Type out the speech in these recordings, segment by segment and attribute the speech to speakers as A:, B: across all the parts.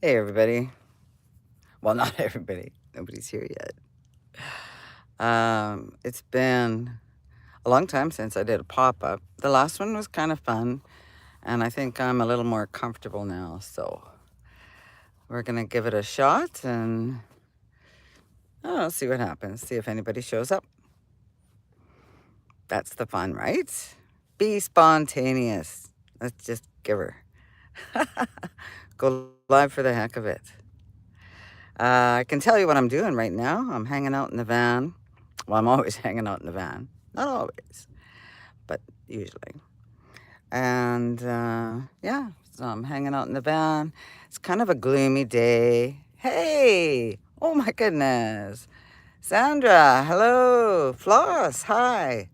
A: Hey, everybody. Well, not everybody. Nobody's here yet. It's been a long time since I did a pop up. The last one was kind of fun, and I think I'm a little more comfortable now. So we're going to give it a shot and see what happens. See if anybody shows up. That's the fun, right? Be spontaneous. Let's just give her. Go live for the heck of it. I can tell you what I'm doing right now. I'm hanging out in the van. Well, I'm always hanging out in the van. Not always, but usually. And yeah, so I'm hanging out in the van. It's kind of a gloomy day. Hey! Oh my goodness. Sandra, hello. Floss, hi.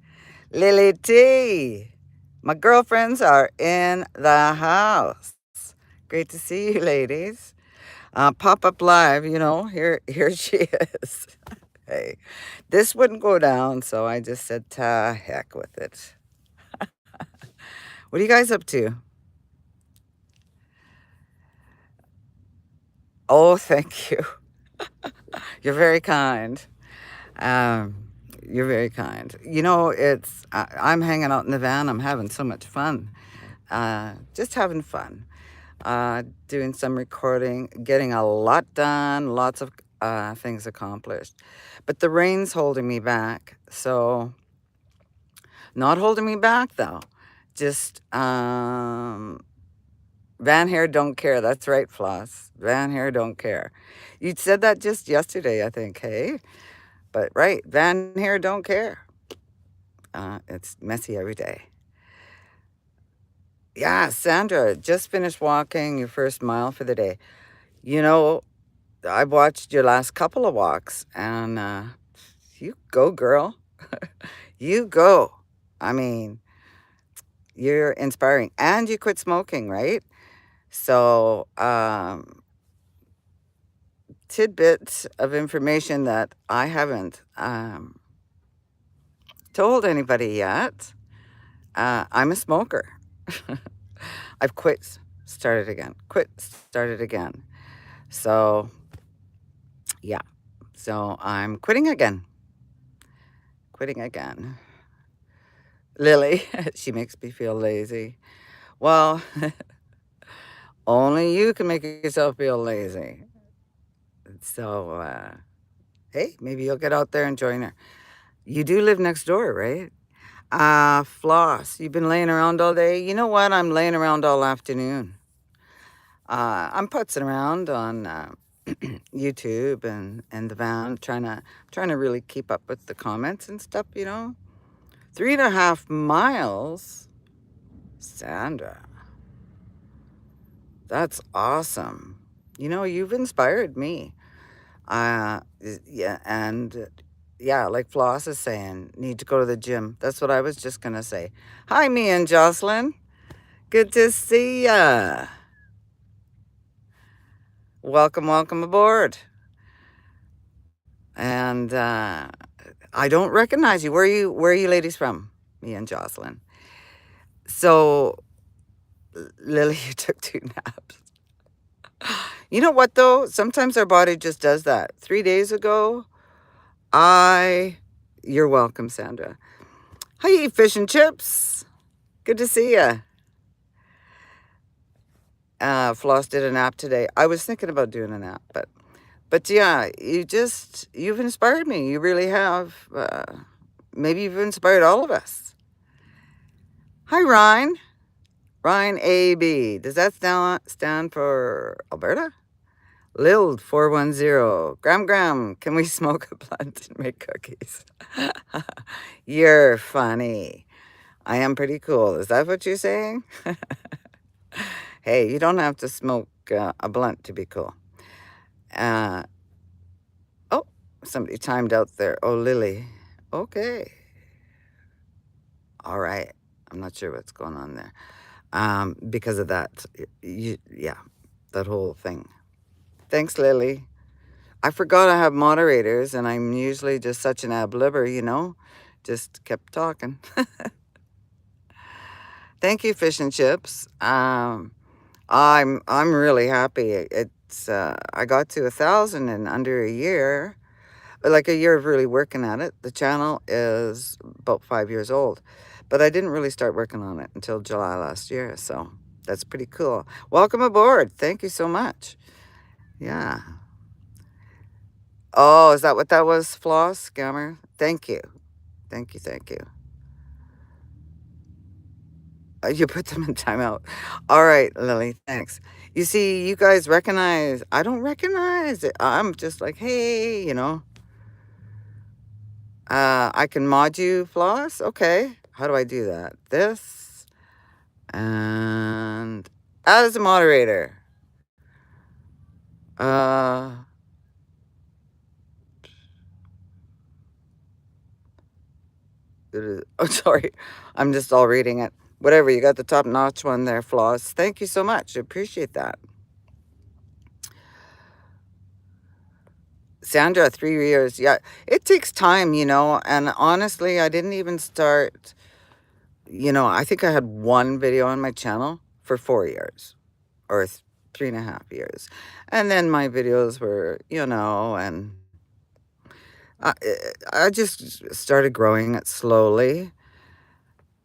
A: Lily T. My girlfriends are in the house. Great to see you, ladies. Pop up live, here she is. Hey, this wouldn't go down, so I just said, ta heck with it. What are you guys up to? Oh, thank you. You're very kind. Um, you're very kind. I'm hanging out in the van. I'm having so much fun. Just having fun. Doing some recording, getting a lot done, lots of things accomplished. But the rain's holding me back. So, not holding me back though. Just Van hair don't care. That's right, Floss. Van hair don't care. You said that just yesterday, I think, hey? But right, van hair don't care. It's messy every day. Yeah, Sandra, just finished walking your first mile for the day. You know, I watched your last couple of walks, and you go, girl. You go. I mean, you're inspiring. And you quit smoking, right? So, tidbits of information that I haven't told anybody yet. I'm a smoker. I've quit, started again. Quit, started again. So, yeah. So I'm quitting again. Quitting again. Lily, she makes me feel lazy. Well, only you can make yourself feel lazy. So, hey, maybe you'll get out there and join her. You do live next door, right? Floss, you've been laying around all day. You know what? I'm laying around all afternoon. I'm putzing around on YouTube and the van, trying to really keep up with the comments and stuff. 3.5 miles, Sandra. That's awesome. You've inspired me. Yeah, and yeah, like Floss is saying, need to go to the gym. That's what I was just gonna say. Hi, me and Jocelyn. Good to see ya. Welcome, welcome aboard. And I don't recognize you. Where are you ladies from? Me and Jocelyn. So, Lily, you took 2 naps. You know what though? Sometimes our body just does that. 3 days ago, you're welcome, Sandra. Hi, fish and chips. Good to see ya. Floss did a nap today. I was thinking about doing a nap, but yeah, you've inspired me. You really have. Maybe you've inspired all of us. Hi, Ryan. Ryan AB. Does that stand for Alberta? Lil 410. Graham, can we smoke a blunt and make cookies? You're funny. I am pretty cool. Is that what you're saying? Hey, you don't have to smoke a blunt to be cool. Oh, somebody timed out there. Oh, Lily. Okay. All right. I'm not sure what's going on there. Because of that, yeah, that whole thing. Thanks, Lily. I forgot I have moderators, and I'm usually just such an ab liber, just kept talking. Thank you, fish and chips. I'm really happy. It's I got to 1,000 in under a year. Like a year of really working at it. The channel is about 5 years old, but I didn't really start working on it until July last year. So that's pretty cool. Welcome aboard. Thank you so much. Yeah. Oh, is that what that was, Floss Scammer? Thank you. Thank you. Thank you. You put them in timeout. All right, Lily, thanks. You see, you guys recognize, I don't recognize it. I'm just like, hey, I can mod you, Floss. Okay. How do I do that? This and add as a moderator. Uh, oh, sorry. I'm just all reading it. Whatever, you got the top notch one there, Floss. Thank you so much. I appreciate that. Sandra, 3 years. Yeah, it takes time, and honestly, I didn't even start, I think I had one video on my channel for 4 years or 3.5 years. And then my videos were, and I, I just started growing it slowly.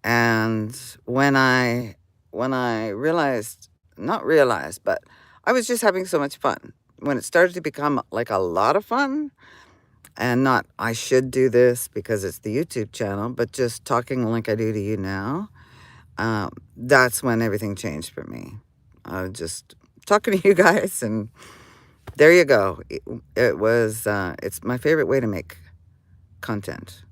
A: And when I realized, not realized, but I was just having so much fun. When it started to become like a lot of fun, and not I should do this because it's the YouTube channel, but just talking like I do to you now, that's when everything changed for me. I was just talking to you guys, and there you go. It's my favorite way to make content.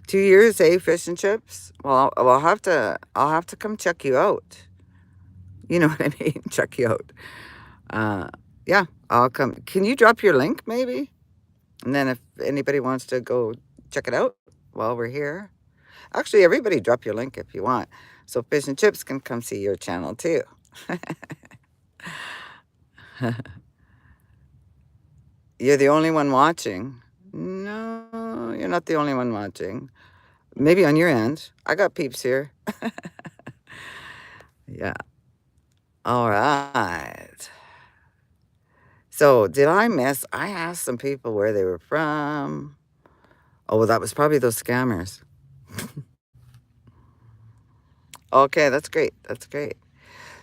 A: 2 years, fish and chips. Well, I'll have to come check you out. You know what I mean? Check you out. Uh, yeah, I'll come. Can you drop your link maybe? And then if anybody wants to go check it out while we're here, actually, everybody drop your link if you want, so Fish and Chips can come see your channel too. You're the only one watching. No, you're not the only one watching. Maybe on your end. I got peeps here. Yeah. All right. So did I miss? I asked some people where they were from. Oh, well, that was probably those scammers. Okay, that's great. That's great.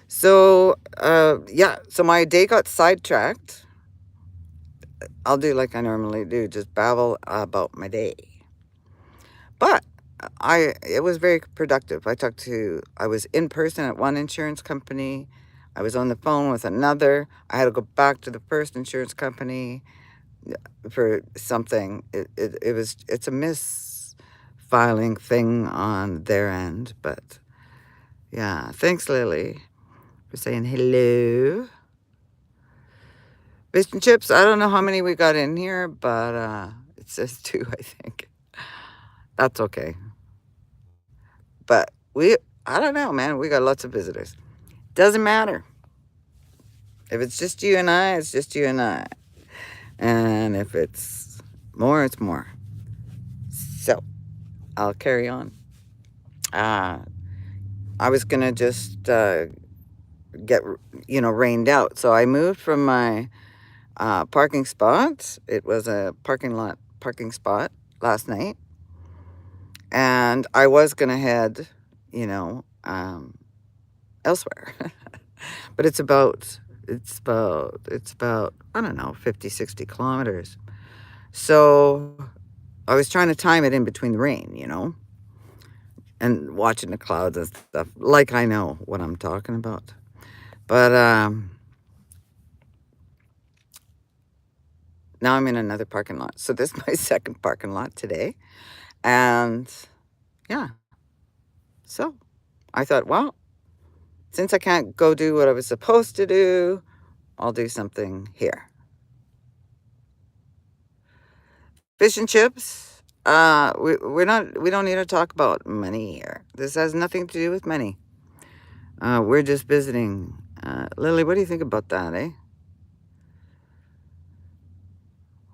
A: So, yeah, so my day got sidetracked. I'll do like I normally do, just babble about my day. But it was very productive. I was in person at one insurance company. I was on the phone with another. I had to go back to the first insurance company for something. It's a misfiling thing on their end, but yeah. Thanks, Lily, for saying hello. Fish and chips, I don't know how many we got in here, but it says 2, I think. That's okay. But I don't know, man. We got lots of visitors. Doesn't matter. If it's just you and I, it's just you and I. And if it's more, it's more. So I'll carry on. I was going to just get, rained out. So I moved from my parking spot. It was a parking spot last night. And I was going to head, elsewhere. But it's about, I don't know, 50, 60 kilometers. So I was trying to time it in between the rain, and watching the clouds and stuff. Like I know what I'm talking about. But now I'm in another parking lot. So this is my second parking lot today. And yeah. So I thought, well, since I can't go do what I was supposed to do, I'll do something here. Fish and chips. We don't need to talk about money here. This has nothing to do with money. We're just visiting. Lily, what do you think about that, eh?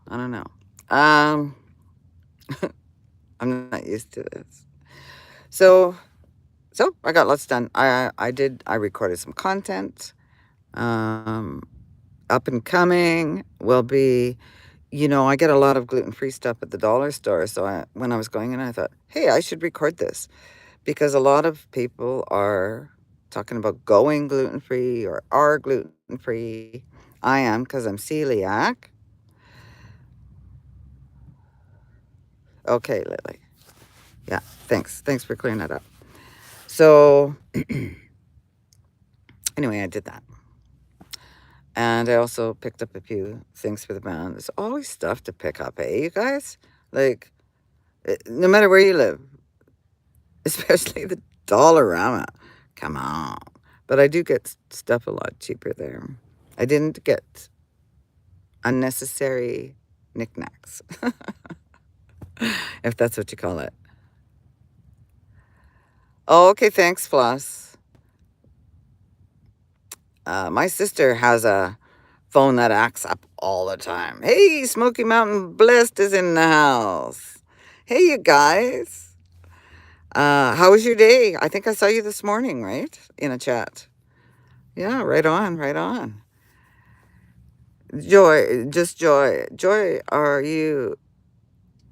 A: I don't know. I'm not used to this. So I got lots done. I recorded some content. Um, Up and coming will be, I get a lot of gluten-free stuff at the dollar store. So when I was going in, I thought, hey, I should record this because a lot of people are talking about going gluten-free or are gluten-free. I am because I'm celiac. Okay, Lily. Yeah, thanks. Thanks for clearing that up. So anyway, I did that. And I also picked up a few things for the band. There's always stuff to pick up, eh, you guys? Like, no matter where you live, especially the Dollarama. Come on. But I do get stuff a lot cheaper there. I didn't get unnecessary knickknacks, if that's what you call it. Oh, okay, thanks, Floss. My sister has a phone that acts up all the time. Hey, Smoky Mountain Blessed is in the house. Hey, you guys. How was your day? I think I saw you this morning, right? In a chat. Yeah, right on, right on. Joy, just Joy. Joy,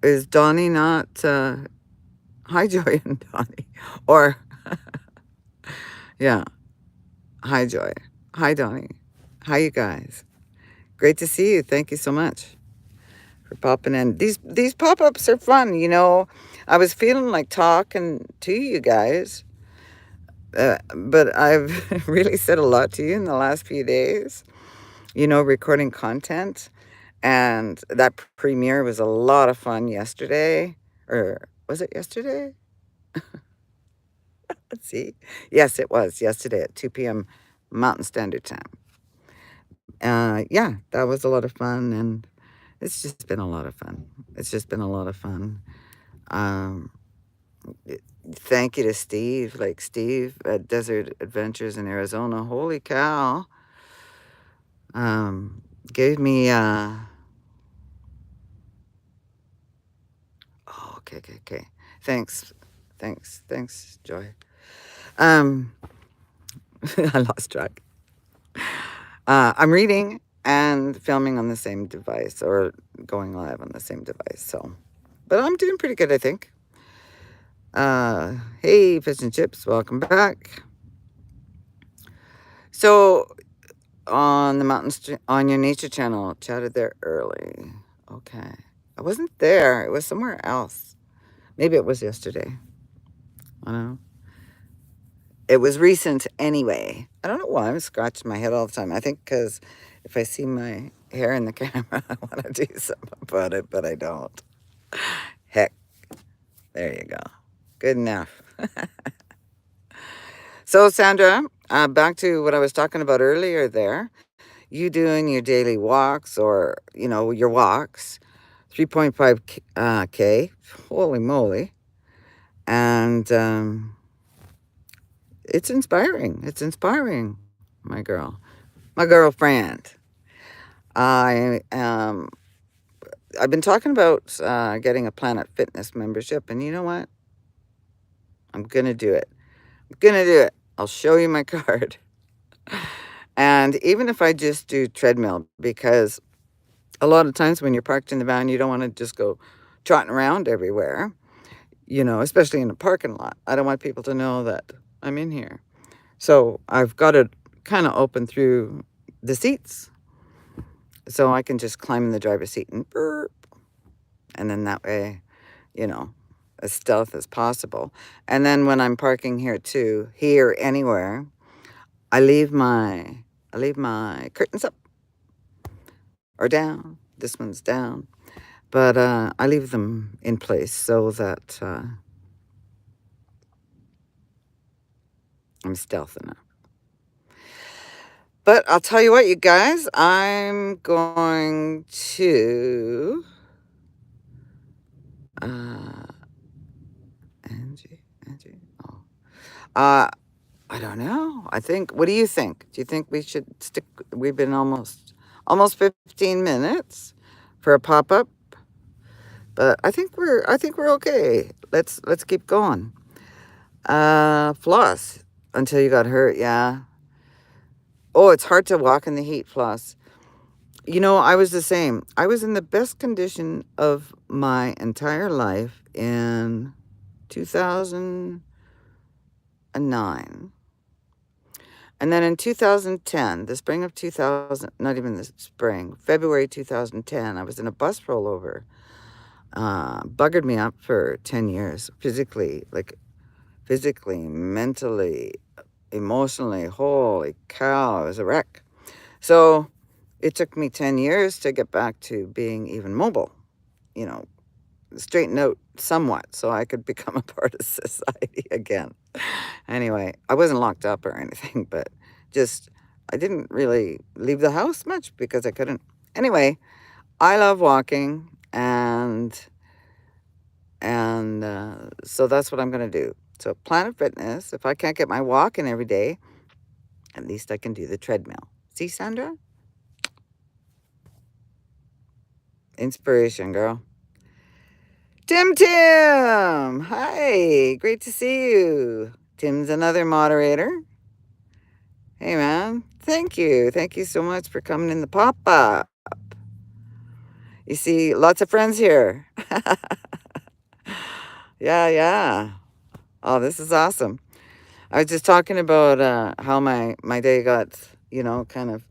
A: is Donnie not, hi, Joy and Donnie. Or, yeah, hi, Joy. Hi, Donnie. Hi, you guys. Great to see you. Thank you so much for popping in. These pop-ups are fun, I was feeling like talking to you guys, but I've really said a lot to you in the last few days, recording content. And that premiere was a lot of fun yesterday. Or was it yesterday? Let's see. Yes, it was yesterday at 2 p.m. Mountain Standard Time. Yeah, that was a lot of fun. And it's just been a lot of fun. It's just been a lot of fun. Um, Thank you to Steve. Like Steve at Desert Adventures in Arizona. Holy cow. Gave me, oh, okay. Thanks. Thanks, Joy. Um, I lost track. I'm reading and filming on the same device or going live on the same device. So, but I'm doing pretty good, I think. Hey, Fish and Chips, welcome back. So, on the on your nature channel, chatted there early. Okay. I wasn't there. It was somewhere else. Maybe it was yesterday. I don't know. It was recent anyway. I don't know why I'm scratching my head all the time. I think because if I see my hair in the camera, I want to do something about it, but I don't. Heck, there you go. Good enough. So, Sandra, back to what I was talking about earlier there. You doing your daily walks or, your walks, 3.5 K. Holy moly. And it's inspiring. It's inspiring, my girl. My girlfriend. I I've been talking about getting a Planet Fitness membership, and you know what? I'm gonna do it. I'm gonna do it. I'll show you my card. And even if I just do treadmill, because a lot of times when you're parked in the van, you don't want to just go trotting around everywhere, especially in a parking lot. I don't want people to know that I'm in here. So I've got it kind of open through the seats. So I can just climb in the driver's seat and burp. And then that way, as stealth as possible. And then when I'm parking here too, here anywhere, I leave my curtains up or down. This one's down. But I leave them in place so that I'm stealth enough. But I'll tell you what, you guys, I'm going to Angie. Oh. I don't know. What do you think? Do you think we should stick? We've been almost 15 minutes for a pop-up, but I think we're okay. Let's keep going. Floss until you got hurt, yeah. Oh, it's hard to walk in the heat, Floss. You know, I was the same. I was in the best condition of my entire life in 2009. And then in 2010, the spring of 2000, not even the spring, February 2010, I was in a bus rollover. Buggered me up for 10 years, physically, mentally, emotionally. Holy cow, I was a wreck. So it took me 10 years to get back to being even mobile, you know, straighten out somewhat so I could become a part of society again. Anyway, I wasn't locked up or anything, but just I didn't really leave the house much because I couldn't. Anyway, I love walking, and so that's what I'm going to do. So Planet Fitness, if I can't get my walk in every day, at least I can do the treadmill. See, Sandra? Inspiration, girl. Tim! Hi, great to see you. Tim's another moderator. Hey, man. Thank you. Thank you so much for coming in the pop-up. You see, lots of friends here. Yeah, yeah. Oh, this is awesome. I was just talking about how my day got, kind of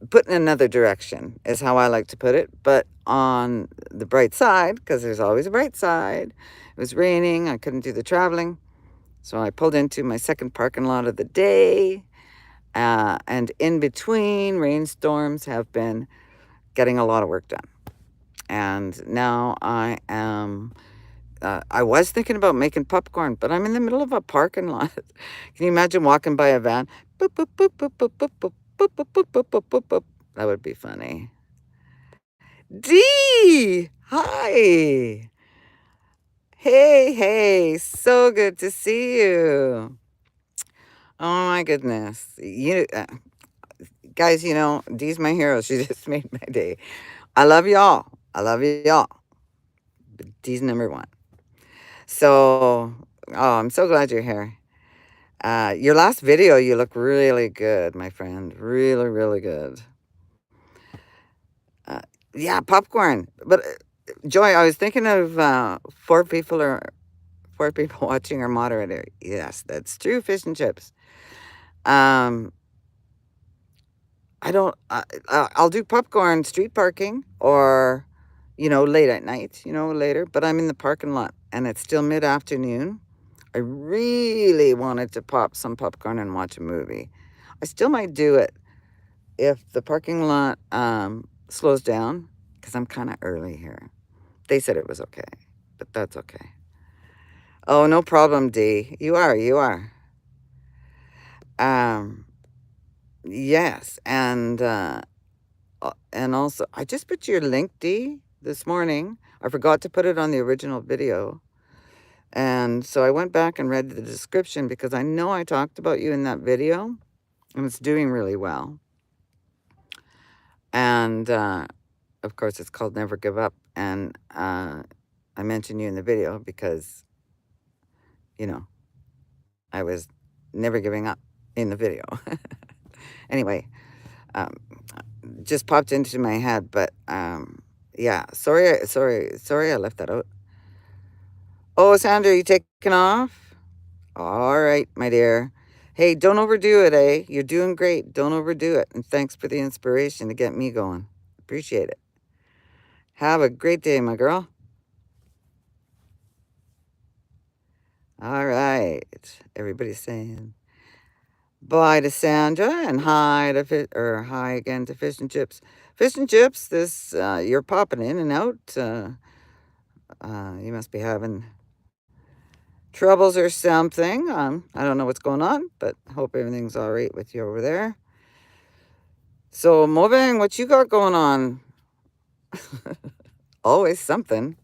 A: put in another direction, is how I like to put it. But on the bright side, because there's always a bright side, it was raining. I couldn't do the traveling. So I pulled into my second parking lot of the day. And in between, rainstorms have been getting a lot of work done. And now I was thinking about making popcorn, but I'm in the middle of a parking lot. Can you imagine walking by a van? Boop, boop, boop, boop, boop, boop, boop, boop, boop, boop, boop, boop, boop, boop. That would be funny. Dee! Hi! Hey, hey, so good to see you. Oh my goodness. Guys, Dee's my hero. She just made my day. I love y'all. I love y'all. But Dee's number one. So, I'm so glad you're here. Your last video, you look really good, my friend. Really, really good. Yeah, popcorn. But Joy, I was thinking of four people watching our moderator. Yes, that's true. Fish and chips. Um, I don't. I'll do popcorn street parking or, late at night. Later. But I'm in the parking lot and it's still mid-afternoon. I really wanted to pop some popcorn and watch a movie. I still might do it if the parking lot slows down because I'm kind of early here. They said it was okay, but that's okay. Oh, no problem, D. You are. Um, yes, and also I just put your link, D, this morning. I forgot to put it on the original video. And so I went back and read the description because I know I talked about you in that video and it's doing really well. And of course, it's called Never Give Up. And I mentioned you in the video because, I was never giving up in the video. Anyway, um, just popped into my head, but yeah, sorry, I left that out. Oh, Sandra, you taking off? All right, my dear. Hey, don't overdo it, eh? You're doing great. Don't overdo it. And thanks for the inspiration to get me going. Appreciate it. Have a great day, my girl. All right. Everybody's saying bye to Sandra and hi to hi again to Fish and Chips. Fish and Chips, this you're popping in and out. You must be having troubles or something. I don't know what's going on, but hope everything's all right with you over there. So, Mobang, what you got going on? Always something.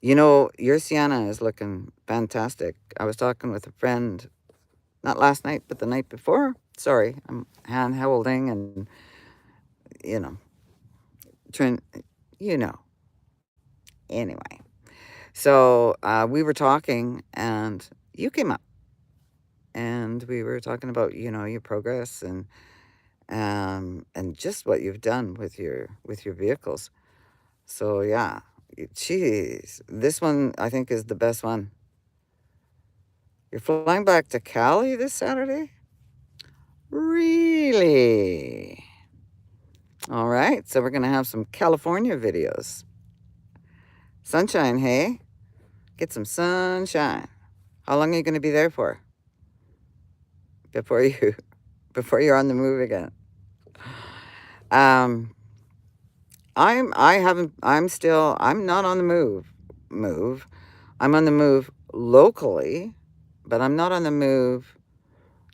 A: Your Sienna is looking fantastic. I was talking with a friend, not last night, but the night before. Sorry, I'm hand holding and, you know, trying, you know. Anyway, so we were talking and you came up and we were talking about, your progress and just what you've done with your vehicles. So yeah, geez, this one I think is the best one. You're flying back to Cali this Saturday? Really? All right, so we're gonna have some California videos. Sunshine, hey? Get some sunshine. How long are you gonna be there for before you before you're on the move again? Um, I'm not on the move. I'm on the move locally, but I'm not on the move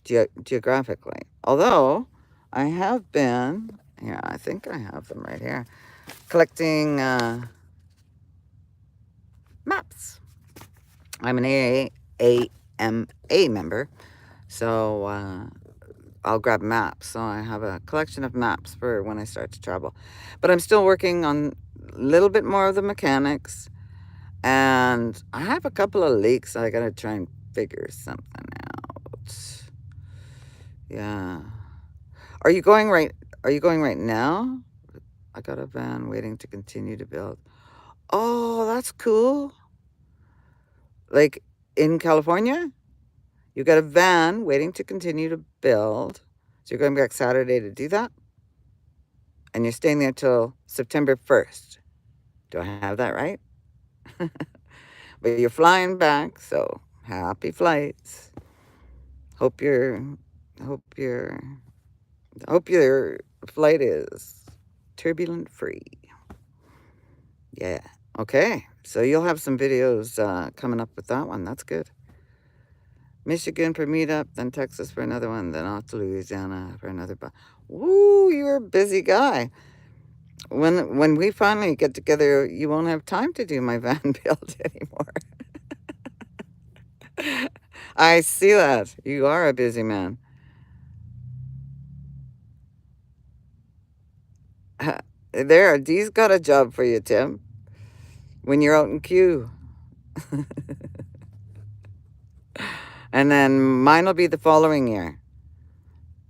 A: geographically. Although I have been, yeah, I think I have them right here, collecting maps. I'm an AMA member, so I'll grab maps. So I have a collection of maps for when I start to travel. But I'm still working on a little bit more of the mechanics. And I have a couple of leaks. I gotta try and figure something out. Yeah. Are you going right? Are you going right now? I got a van waiting to continue to build. Oh, that's cool. Like in California, you got a van waiting to continue to build. So you're going back Saturday to do that? And you're staying there till September 1st. Do I have that right? But you're flying back, so happy flights. Hope your hope your hope your flight is turbulent free. Yeah. Okay. So you'll have some videos coming up with that one. That's good. Michigan for meetup, then Texas for another one, then off to Louisiana for another. Woo, you're a busy guy. When we finally get together, you won't have time to do my van build anymore. I see that. You are a busy man. Dee's got a job for you, Tim. When you're out in queue. And then mine will be the following year.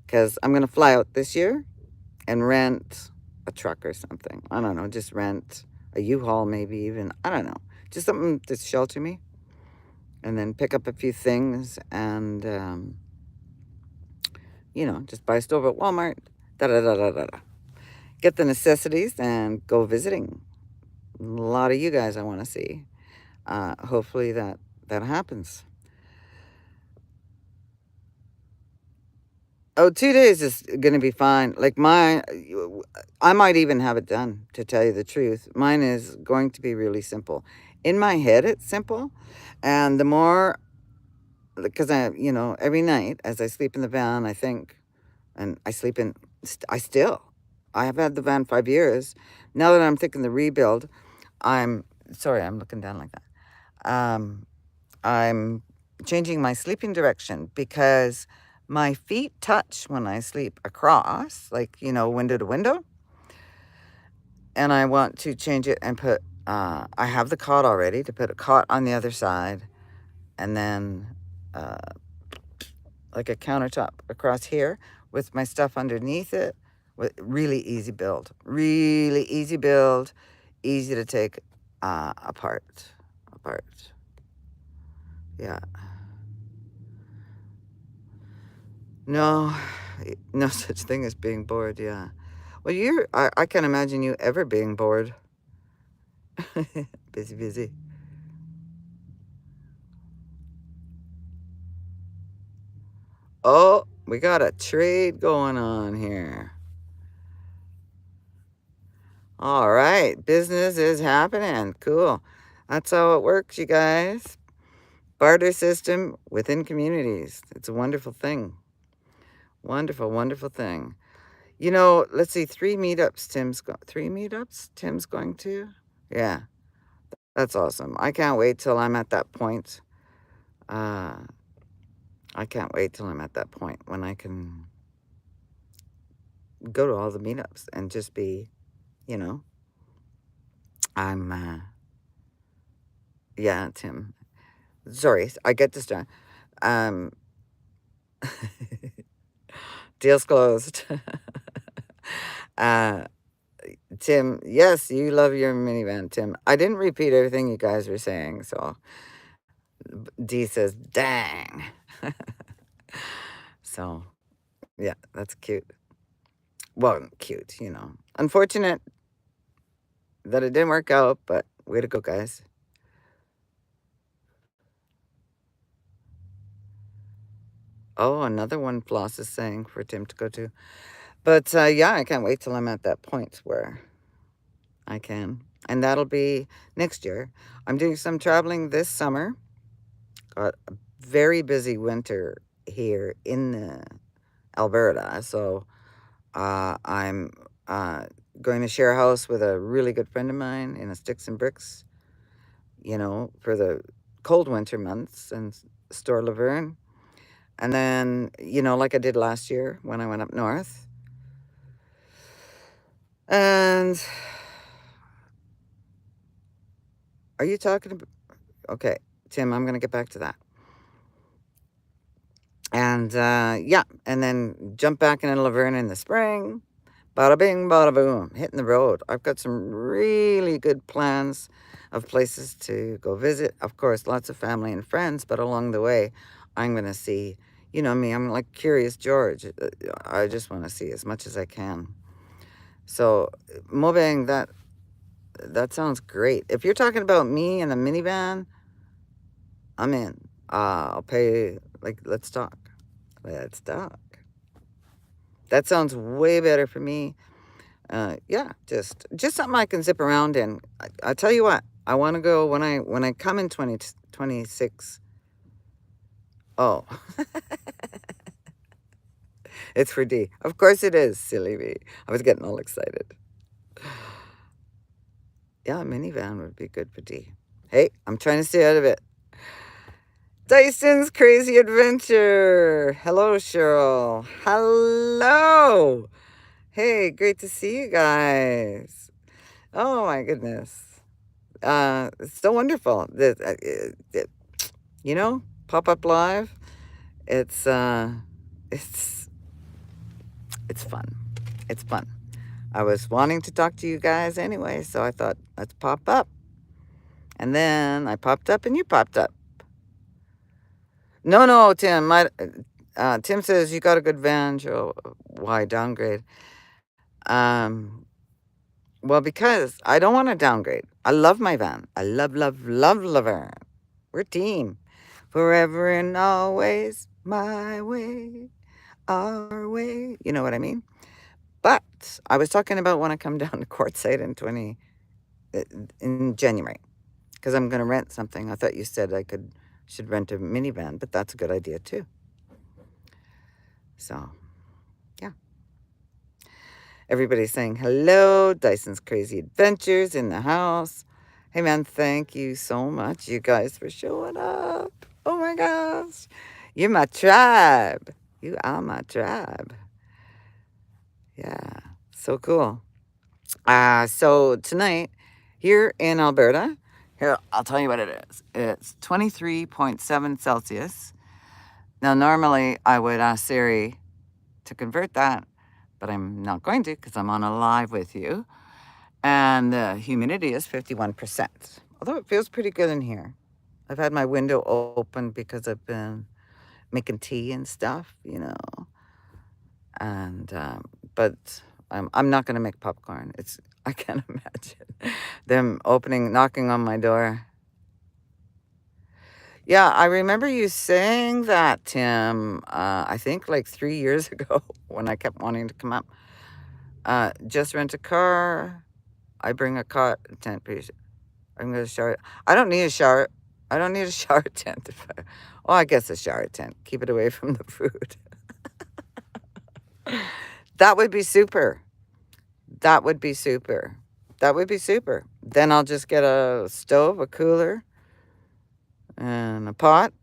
A: Because I'm going to fly out this year and rent a truck or something. I don't know. Just rent a U-Haul maybe even. I don't know. Just something to shelter me. And then pick up a few things and, just buy a stove at Walmart. Da-da-da-da-da-da. Get the necessities and go visiting. A lot of you guys I want to see. Hopefully that happens. Oh, 2 days is going to be fine. Like I might even have it done, to tell you the truth. Mine is going to be really simple. In my head, it's simple. And the more, because every night as I sleep in the van, I think, and I sleep in, I have had the van 5 years. Now that I'm thinking the rebuild, sorry, I'm looking down like that. I'm changing my sleeping direction because my feet touch when I sleep across, like, window to window. And I want to change it and put, I have the cot already, to put a cot on the other side and then like a countertop across here with my stuff underneath it. Really easy build. Really easy build. Easy to take apart. Yeah. No, no such thing as being bored, yeah. Well, I can't imagine you ever being bored. Busy. Oh, we got a trade going on here. All right, business is happening. Cool. That's how it works, you guys. Barter system within communities. It's a wonderful thing. Wonderful thing. Let's see, 3 meetups Tim's going to. Yeah, that's awesome. I can't wait till I'm at that point. Uh, I can't wait till I'm at that point when I can go to all the meetups and just be, you know, yeah, Tim. Sorry, I get distracted. Um, Deal's closed. uh, Tim, yes, you love your minivan, Tim. I didn't repeat everything you guys were saying, so D says, dang. So, yeah, that's cute. Well, cute, you know. Unfortunate that it didn't work out, but way to go, guys. Oh, another one Floss is saying for Tim to go to. But yeah, I can't wait till I'm at that point where I can. And that'll be next year. I'm doing some traveling this summer. Got a very busy winter here in Alberta. So I'm going to share a house with a really good friend of mine in a Sticks and Bricks, you know, for the cold winter months and store Laverne. And then, you know, like I did last year when I went up north. And are you talking about? Okay, Tim, I'm going to get back to that. And yeah, and then jump back into Laverne in the spring. Bada bing, bada boom, hitting the road. I've got some really good plans of places to go visit. Of course, lots of family and friends, but along the way, I'm going to see, you know me, I'm like Curious George. I just want to see as much as I can. So, Mobang, that sounds great. If you're talking about me and the minivan, I'm in. I'll pay, like, let's talk. Let's talk. That sounds way better for me. Yeah, just something I can zip around in. I tell you what, I want to go when I come in 2026. Oh, it's for D. Of course it is, silly me. I was getting all excited. Yeah, a minivan would be good for D. Hey, I'm trying to stay out of it. Dyson's Crazy Adventure. Hello, Cheryl. Hello. Hey, great to see you guys. Oh my goodness. It's so wonderful. You know, pop up live. It's it's it's fun. It's fun. I was wanting to talk to you guys anyway, so I thought let's pop up. And then I popped up and you popped up. No, Tim. Tim says you got a good van. Joe. Why downgrade? Um, well, because I don't want to downgrade. I love my van. I love Laverne. We're a team. Forever and always, my way, our way. You know what I mean? But I was talking about when I come down to Quartzsite in January, because I'm going to rent something. I thought you said should rent a minivan, but that's a good idea too. So, yeah. Everybody's saying hello. Dyson's Crazy Adventures in the house. Hey, man, thank you so much, you guys, for showing up. Oh, my gosh. You're my tribe. You are my tribe. Yeah, so cool. So tonight, here in Alberta, here, I'll tell you what it is. It's 23.7 Celsius. Now, normally, I would ask Siri to convert that, but I'm not going to because I'm on a live with you. And the humidity is 51%, although it feels pretty good in here. I've had my window open because I've been making tea and stuff, you know. And, but I'm not going to make popcorn. I can't imagine them knocking on my door. Yeah, I remember you saying that, Tim, I think like 3 years ago when I kept wanting to come up. Just rent a car. I bring a cot tent piece. I'm going to shower. I don't need a shower. I don't need a shower tent. Well, I guess a shower tent. Keep it away from the food. That would be super. That would be super. That would be super. Then I'll just get a stove, a cooler, and a pot,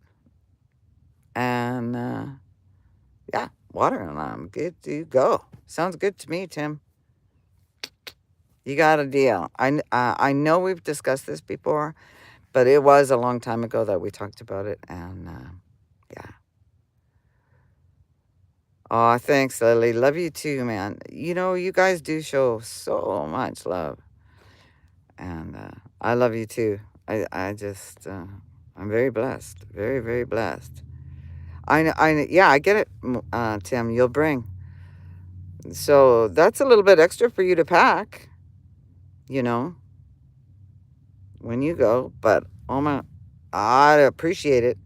A: and yeah, water, and I'm good to go. Sounds good to me, Tim. You got a deal. I know we've discussed this before, but it was a long time ago that we talked about it, and yeah. Oh, thanks, Lily. Love you too, man. You know, you guys do show so much love. And I love you too. I just, I'm very blessed. Very, very blessed. Yeah, I get it, Tim. You'll bring. So that's a little bit extra for you to pack, you know, when you go. But oh my, I appreciate it.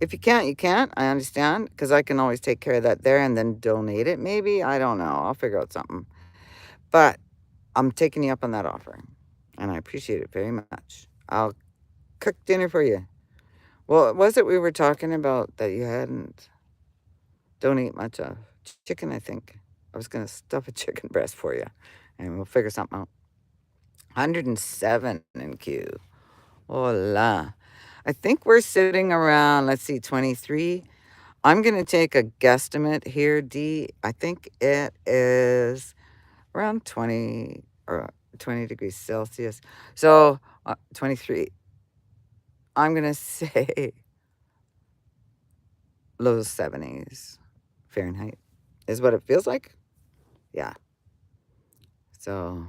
A: If you can't, you can't. I understand because I can always take care of that there and then donate it. Maybe I don't know. I'll figure out something. But I'm taking you up on that offer, and I appreciate it very much. I'll cook dinner for you. What was it we were talking about that you don't eat much of? Chicken, I think. I was gonna stuff a chicken breast for you, and we'll figure something out. 107 in queue. Hola. I think we're sitting around, let's see, 23. I'm going to take a guesstimate here, D. I think it is around 20 or 20 degrees Celsius. So 23. I'm going to say low 70s Fahrenheit is what it feels like. Yeah. So,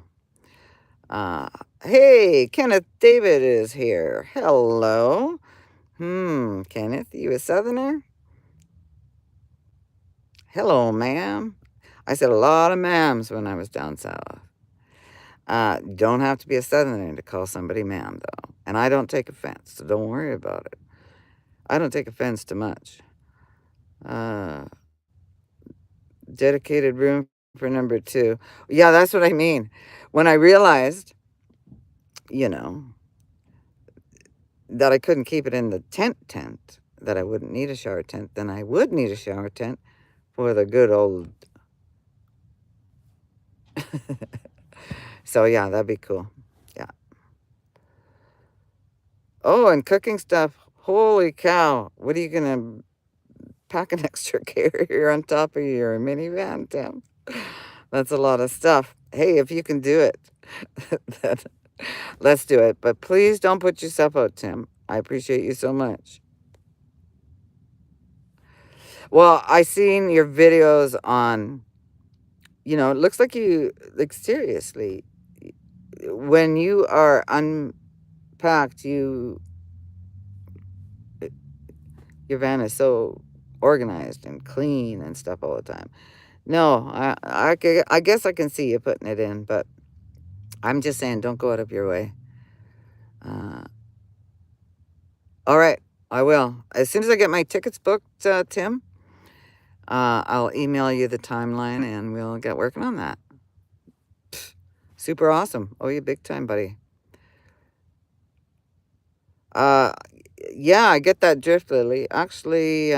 A: hey, Kenneth David is here. Hello. Kenneth, you a southerner? Hello, ma'am. I said a lot of ma'ams when I was down south. Don't have to be a southerner to call somebody ma'am, though. And I don't take offense, so don't worry about it. I don't take offense to much. Uh, dedicated room for number 2. Yeah, that's what I mean. When I realized, you know, that I couldn't keep it in the tent, that I wouldn't need a shower tent, then I would need a shower tent for the good old. So, yeah, that'd be cool. Yeah. Oh, and cooking stuff. Holy cow. What are you going to pack an extra carrier on top of your minivan, Tim? That's a lot of stuff. Hey, if you can do it, then let's do it. But please don't put yourself out, Tim. I appreciate you so much. Well, I seen your videos on, it looks like seriously, when you are unpacked, your van is so organized and clean and stuff all the time. No, I guess I can see you putting it in, but I'm just saying don't go out of your way. Uh, all right, I will. As soon as I get my tickets booked, Tim, I'll email you the timeline and we'll get working on that. Super awesome. Oh, you big time, buddy. Uh, yeah, I get that drift, Lily. Actually,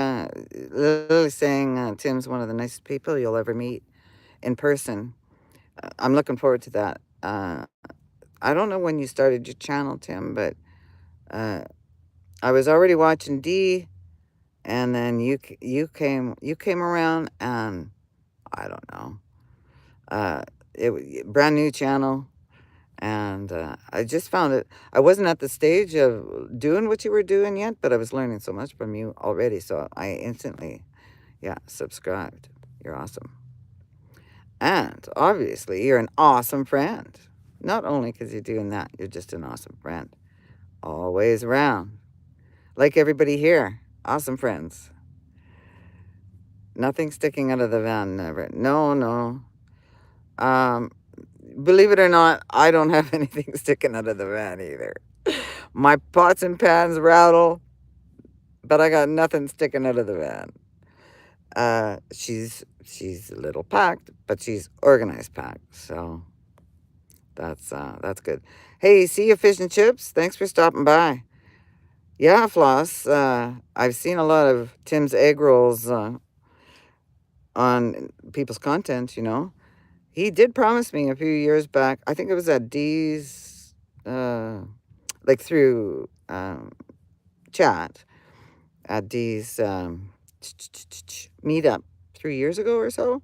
A: Lily's saying Tim's one of the nicest people you'll ever meet in person. I'm looking forward to that. I don't know when you started your channel, Tim, but I was already watching D, and then you came around, and I don't know. It was brand new channel, and I just found it. I wasn't at the stage of doing what you were doing yet, but I was learning so much from you already, so I instantly, subscribed. You're awesome. And obviously, you're an awesome friend. Not only because you're doing that, you're just an awesome friend. Always around. Like everybody here. Awesome friends. Nothing sticking out of the van, never. No, no. Um, believe it or not, I don't have anything sticking out of the van either. My pots and pans rattle, but I got nothing sticking out of the van. She's a little packed, but she's organized packed, so that's good. Hey, see you, fish and chips. Thanks for stopping by. Yeah, Floss. I've seen a lot of Tim's egg rolls on people's content. He did promise me a few years back. I think it was at D's, like through chat at D's meetup 3 years ago or so.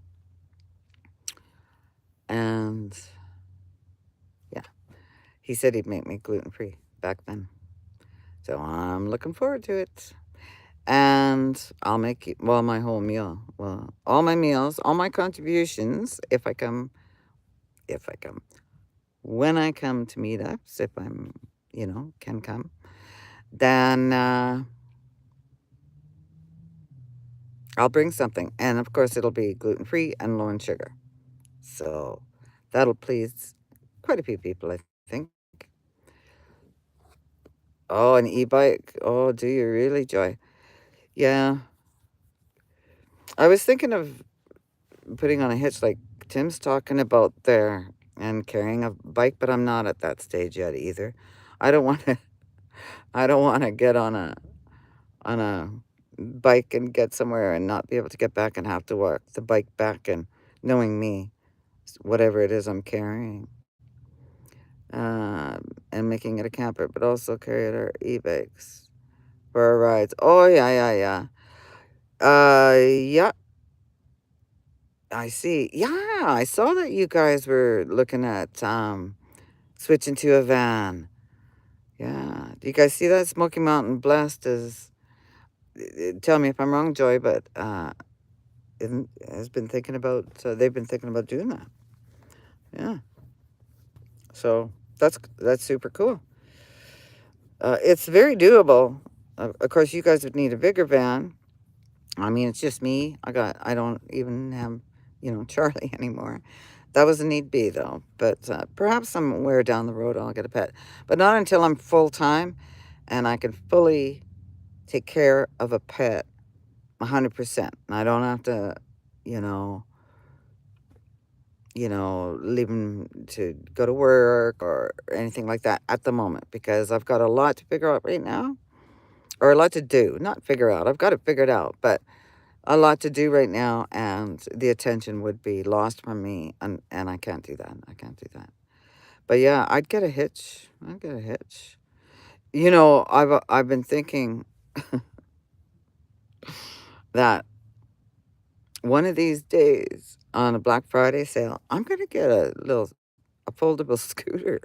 A: And yeah, he said he'd make me gluten-free back then. So I'm looking forward to it. and I'll make well my whole meal. Well, all my meals, all my contributions. If I come, when I come to meetups, if I'm, can come, then I'll bring something, and of course it'll be gluten free and low in sugar. So that'll please quite a few people, I think. Oh, an e-bike. Oh, do you really, Joy? Yeah, I was thinking of putting on a hitch like Tim's talking about there and carrying a bike, but I'm not at that stage yet either. I don't want to I don't want to get on a bike and get somewhere and not be able to get back and have to walk the bike back, and knowing me, whatever it is I'm carrying, and making it a camper, but also carry it our e-bikes for our rides. Oh yeah, yeah, yeah. Yeah, I see. Yeah, I saw that you guys were looking at switching to a van. Yeah. Do you guys see that? Smoky Mountain Blast is, tell me if I'm wrong, Joy, but has been thinking about, they've been thinking about doing that. Yeah. So that's super cool. It's very doable. Of course, you guys would need a bigger van. I mean, it's just me. I don't even have, Charlie anymore. That was a need be, though. But perhaps somewhere down the road I'll get a pet. But not until I'm full time and I can fully take care of a pet 100%. And I don't have to, you know, leave him to go to work or anything like that at the moment, because I've got a lot to figure out right now, or a lot to do. Not figure out. I've got it figured out, but a lot to do right now, and the attention would be lost from me, and I can't do that. I can't do that. But yeah, I'd get a hitch. I'd get a hitch. I've been thinking that one of these days on a Black Friday sale, I'm gonna get a foldable scooter,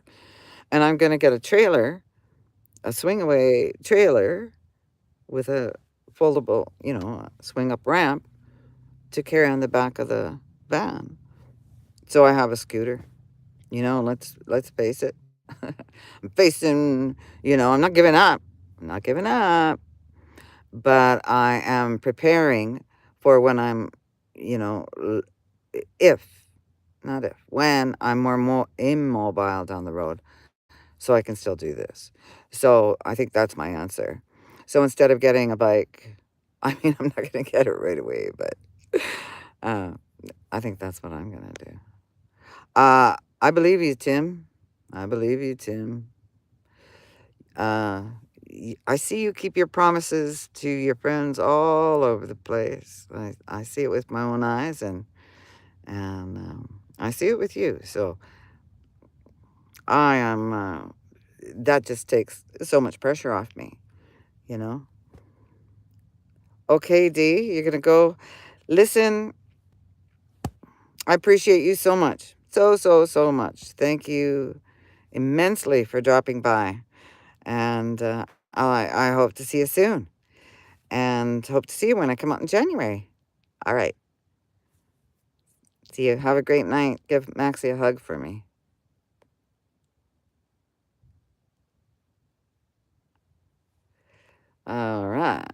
A: and I'm gonna get a trailer, a swing away trailer with a foldable, swing up ramp to carry on the back of the van. So I have a scooter. Let's face it. I'm facing, I'm not giving up. I'm not giving up, but I am preparing for when I'm, if, not if, when I'm more immobile down the road, so I can still do this. So I think that's my answer. So instead of getting a bike, I mean, I'm not going to get it right away, but uh, I think that's what I'm going to do. I believe you, Tim. I believe you, Tim. Uh, I see you keep your promises to your friends all over the place. I see it with my own eyes, and I see it with you. So I am. That just takes so much pressure off me, you know. Okay, D, you're gonna go. Listen, I appreciate you so much, so much. Thank you immensely for dropping by, and I hope to see you soon, and hope to see you when I come out in January. All right. See you. Have a great night. Give Maxie a hug for me. All right.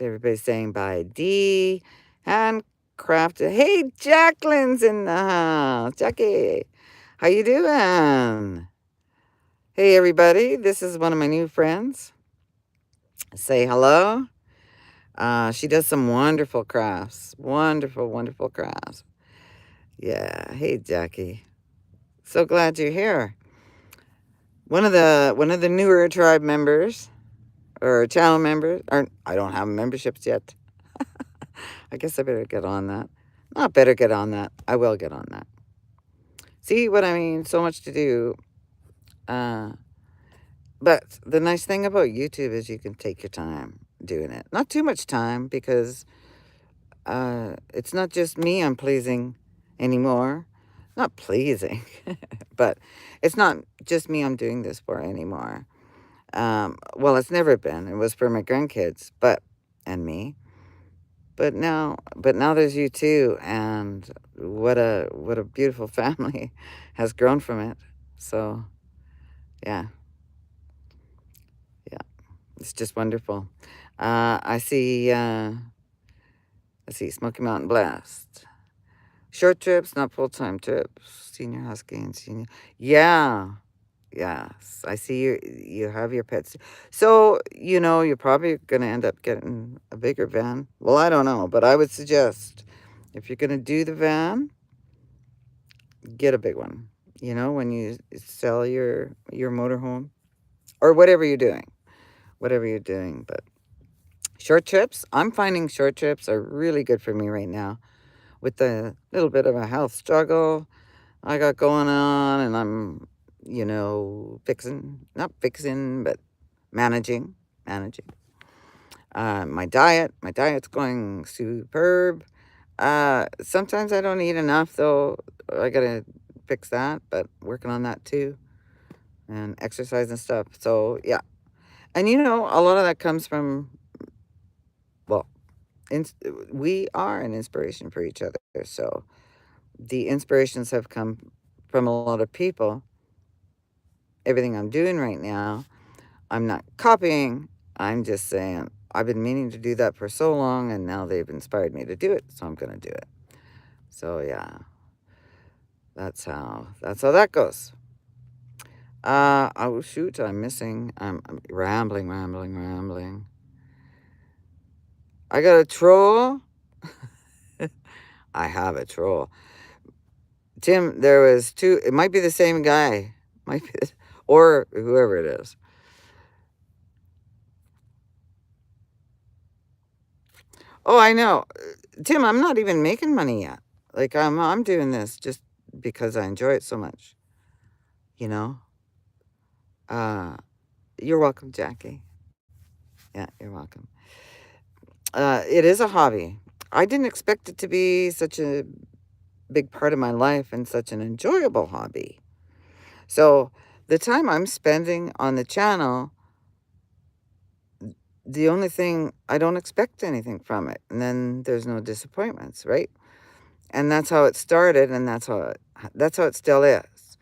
A: Everybody's saying bye. D. Handcrafted. Hey, Jacqueline's in the house. Jackie, how you doing? Hey, everybody. This is one of my new friends. Say hello. She does some wonderful crafts. Wonderful, wonderful crafts. Yeah. Hey, Jackie. So glad you're here. One of the newer tribe members, or channel members, or I don't have memberships yet. I guess I better get on that. Not better get on that. I will get on that. See what I mean? So much to do. But the nice thing about YouTube is you can take your time doing it. Not too much time, because it's not just me I'm pleasing anymore. Not pleasing, but it's not just me I'm doing this for anymore. Well, it's never been. It was for my grandkids, but and me. But now there's you too, and what a beautiful family has grown from it. So yeah, yeah, it's just wonderful. I see. Let's see, Smoky Mountain Blast. Short trips, not full time trips. Senior husky and senior. Yeah, yes. I see you have your pets. So, you're probably gonna end up getting a bigger van. Well, I don't know, but I would suggest if you're gonna do the van, get a big one. When you sell your motorhome or whatever you're doing. Whatever you're doing. But short trips, I'm finding short trips are really good for me right now with the little bit of a health struggle I got going on, and I'm, not fixing, but managing. My diet's going superb. Sometimes I don't eat enough, though. I gotta fix that, but working on that too, and exercise and stuff. So yeah, and a lot of that comes from, well, ins- we are an inspiration for each other. So the inspirations have come from a lot of people. Everything I'm doing right now, I'm not copying. I'm just saying I've been meaning to do that for so long, and now they've inspired me to do it, so I'm gonna do it. So yeah, that's how that goes. Oh shoot, I'm missing. I'm rambling. I got a troll. I have a troll. Tim, there was two. It might be the same guy. Might be, or whoever it is. Oh, I know. Tim, I'm not even making money yet. Like I'm doing this just because I enjoy it so much, you know? Uh you're welcome, Jackie. Yeah, you're welcome. It is a hobby. I didn't expect it to be such a big part of my life and such an enjoyable hobby. So, the time I'm spending on the channel, the only thing I don't expect anything from it. And then there's no disappointments, right? And that's how it started, and that's how it still is.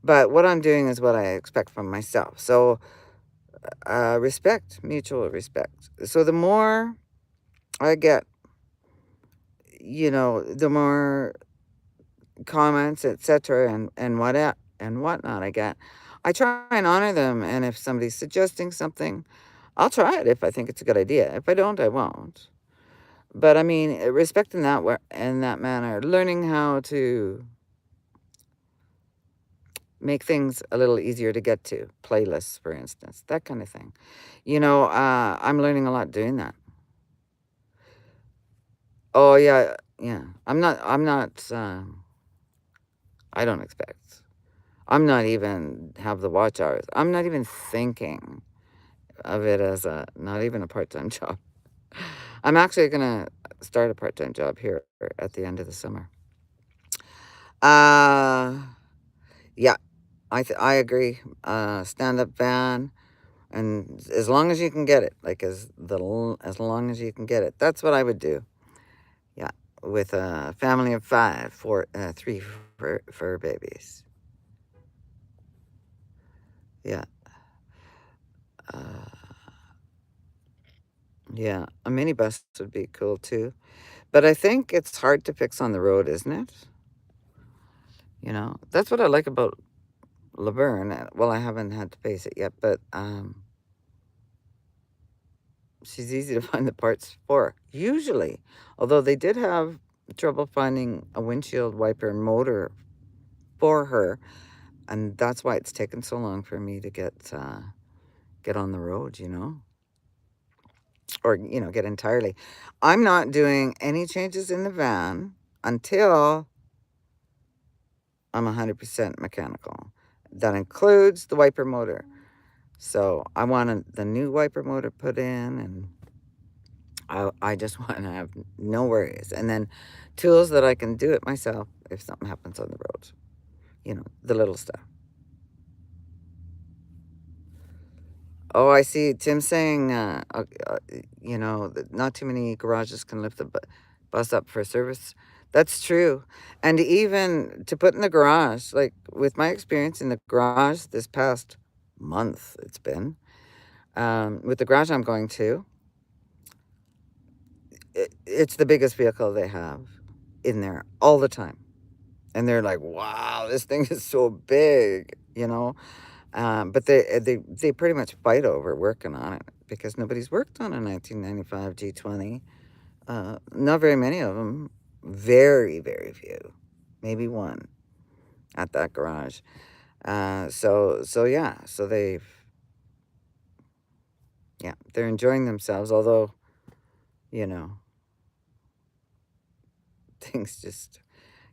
A: But what I'm doing is what I expect from myself. So, respect, mutual respect. So the more I get, the more comments, etc., and whatnot I get, I try and honor them. And if somebody's suggesting something, I'll try it if I think it's a good idea. If I don't, I won't. But I mean, respect in that manner, learning how to make things a little easier to get to, playlists, for instance, that kind of thing. I'm learning a lot doing that. Oh yeah, yeah. I don't expect. I'm not even have the watch hours. I'm not even thinking of it as not even a part-time job. I'm actually gonna start a part-time job here at the end of the summer. Uh, yeah, I agree. Stand-up van, and as long as you can get it, like as long as you can get it, that's what I would do. Yeah, with a family of five, three fur babies. Yeah. Uh, yeah, a minibus would be cool too. But I think it's hard to fix on the road, isn't it? That's what I like about Laverne. Well, I haven't had to face it yet, but she's easy to find the parts for, usually. Although they did have trouble finding a windshield wiper motor for her, and that's why it's taken so long for me to get on the road. Or get entirely. I'm not doing any changes in the van until I'm 100% mechanical. That includes the wiper motor. So I wanted the new wiper motor put in, and I just want to have no worries. And then tools that I can do it myself if something happens on the road. The little stuff. Oh, I see. Tim saying, that not too many garages can lift the bus up for service. That's true. And even to put in the garage, like with my experience in the garage this past month, it's been, with the garage I'm going to, it's the biggest vehicle they have in there all the time. And they're like, wow, this thing is so big, you know? But they pretty much fight over working on it because nobody's worked on a 1995 G20. Not very many of them. Very, very few. Maybe one at that garage. So yeah. So they're enjoying themselves. Although, you know, things just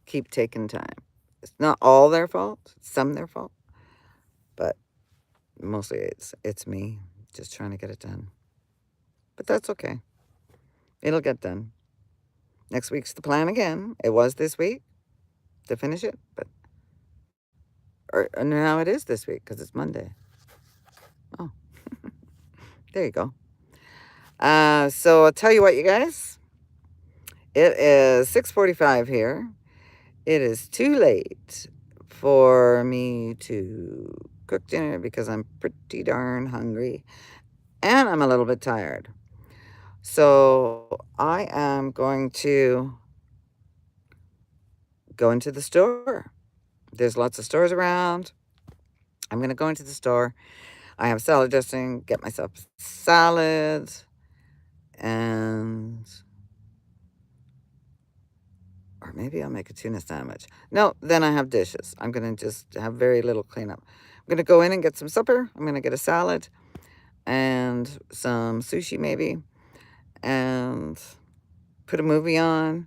A: keep taking time. It's not all their fault. Some their fault, but mostly it's me just trying to get it done. But that's okay. It'll get done. Next week's the plan again. It was this week to finish it, but or now it is this week because it's Monday. Oh, there you go. So I'll tell you what, you guys. It is 6:45 here. It is too late for me to cook dinner because I'm pretty darn hungry and I'm a little bit tired. So I am going to go into the store. There's lots of stores around. I'm going to go into the store. I have salad dressing, get myself salad, and or maybe I'll make a tuna sandwich. No, then I have dishes. I'm going to just have very little cleanup. I'm going to go in and get some supper. I'm going to get a salad and some sushi maybe and put a movie on.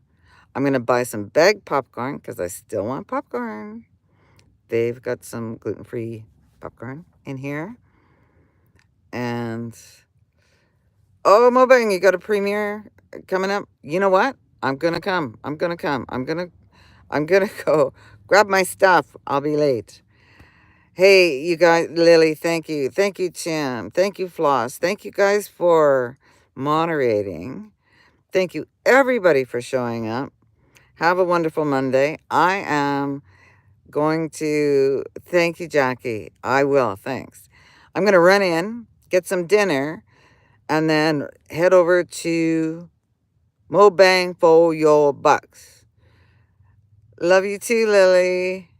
A: I'm going to buy some bag popcorn because I still want popcorn. They've got some gluten-free popcorn in here. And, oh, Mobang, you got a premiere coming up? You know what? I'm going to come. I'm going to go grab my stuff. I'll be late. Hey, you guys, Lily, thank you. Thank you, Tim. Thank you, Floss. Thank you guys for moderating. Thank you, everybody, for showing up. Have a wonderful Monday. I am going to thank you, Jackie. I will. Thanks. I'm going to run in, get some dinner, and then head over to Mo Bang for your bucks. Love you too, Lily.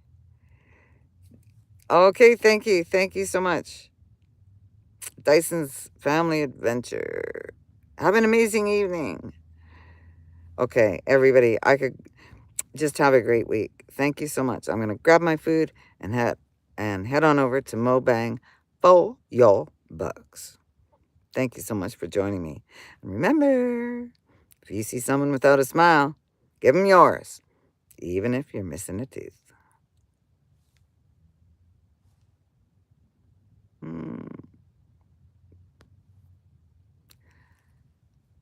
A: Okay, thank you. Thank you so much. Dyson's Family Adventure. Have an amazing evening. Okay, everybody, I could just have a great week. Thank you so much. I'm going to grab my food and head on over to Mo Bang for your bucks. Thank you so much for joining me. And remember, if you see someone without a smile, give them yours, even if you're missing a tooth.